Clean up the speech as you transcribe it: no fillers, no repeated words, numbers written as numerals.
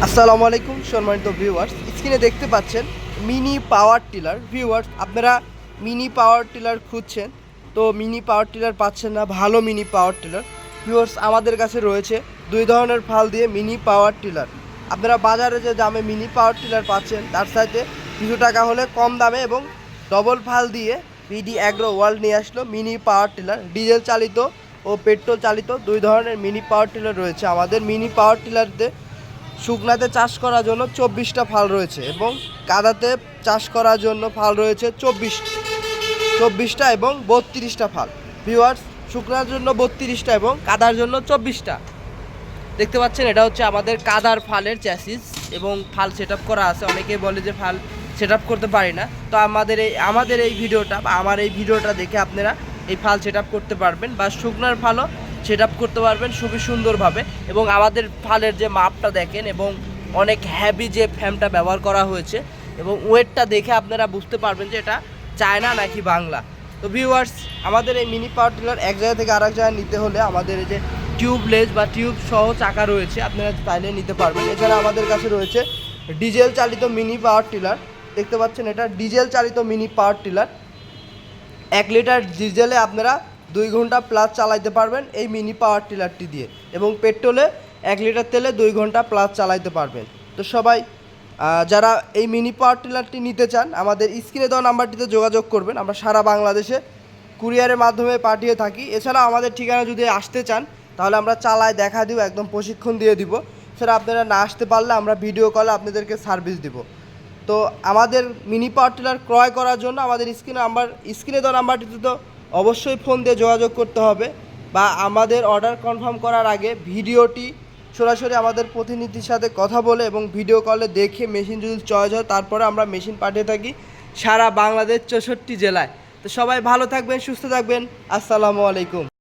আসসালামু আলাইকুম সম্মানিত ভিউয়ার্স, স্ক্রিনে দেখতে পাচ্ছেন মিনি পাওয়ার টিলার। ভিউয়ার্স, আপনারা মিনি পাওয়ার টিলার খুঁজছেন, তো মিনি পাওয়ার টিলার পাচ্ছেন না, ভালো মিনি পাওয়ার টিলার। ভিউয়ার্স, আমাদের কাছে রয়েছে দুই ধরনের ফাল দিয়ে মিনি পাওয়ার টিলার। আপনারা বাজারে যে দামে মিনি পাওয়ার টিলার পাচ্ছেন তার সাথে কিছু টাকা হলে কম দামে এবং ডবল ফাল দিয়ে বিডি অ্যাগ্রো ওয়ার্ল্ড নিয়ে আসলো মিনি পাওয়ার টিলার। ডিজেল চালিত ও পেট্রোল চালিত দুই ধরনের মিনি পাওয়ার টিলার রয়েছে। আমাদের মিনি পাওয়ার টিলারতে শুকনাতে চাষ করার জন্য 24টা ফাল রয়েছে এবং কাদাতে চাষ করার জন্য ফাল রয়েছে 24টা এবং 32টা ফাল। ভিউয়ার্স, শুকনার জন্য 32টা এবং কাদার জন্য 24টা। দেখতে পাচ্ছেন, এটা হচ্ছে আমাদের কাদার ফালের চ্যাসিস এবং ফাল সেট করা আছে। অনেকেই বলে যে ফাল সেট করতে পারি না, তো আমাদের এই ভিডিওটা বা আমার এই ভিডিওটা দেখে আপনারা এই ফাল সেট করতে পারবেন বা শুকনার ফালও সেট করতে পারবেন খুবই সুন্দরভাবে। এবং আমাদের ফালের যে মাপটা দেখেন এবং অনেক হ্যাভি যে ফ্রেমটা ব্যবহার করা হয়েছে এবং ওয়েটটা দেখে আপনারা বুঝতে পারবেন যে এটা চায়না নাকি বাংলা। তো ভিউয়ার্স, আমাদের এই মিনি পাওয়ার টিলার এক জায়গা থেকে আরেক জায়গায় নিতে হলে আমাদের এই যে টিউবলেস বা টিউব সহ চাকা রয়েছে, আপনারা চাইলে নিতে পারবেন। এছাড়া আমাদের কাছে রয়েছে ডিজেল চালিত মিনি পাওয়ার টিলার। দেখতে পাচ্ছেন, এটা ডিজেল চালিত মিনি পাওয়ার টিলার। 1 লিটার ডিজেলে আপনারা 2 ঘন্টা প্লাস চালাইতে পারবেন এই মিনি পাওয়ার টিলারটি দিয়ে, এবং পেট্রোলে 1 লিটার তেলে 2 ঘন্টা প্লাস চালাইতে পারবেন। তো সবাই যারা এই মিনি পাওয়ার টিলারটি নিতে চান, আমাদের স্ক্রিনে দেওয়া নাম্বারটিতে যোগাযোগ করবেন। আমরা সারা বাংলাদেশে কুরিয়ারের মাধ্যমে পাঠিয়ে থাকি। এছাড়া আমাদের ঠিকানা যদি আসতে চান তাহলে আমরা চালায় দেখা দিব, একদম প্রশিক্ষণ দিয়ে দিব। সেটা আপনারা না আসতে পারলে আমরা ভিডিও কলে আপনাদেরকে সার্ভিস দিব। তো আমাদের মিনি পাওয়ার টিলার ক্রয় করার জন্য আমাদের স্ক্রিনে দেওয়া নাম্বারটিতে তো অবশ্যই ফোন দিয়ে যোগাযোগ করতে হবে, বা আমাদের অর্ডার কনফার্ম করার আগে ভিডিওটি সরাসরি আমাদের প্রতিনিধির সাথে কথা বলে এবং ভিডিও কলে দেখে মেশিন যদি চয়েস হয় তারপরে আমরা মেশিন পাঠিয়ে থাকি সারা বাংলাদেশ 64 জেলায়। তো সবাই ভালো থাকবেন, সুস্থ থাকবেন। আসসালামু আলাইকুম।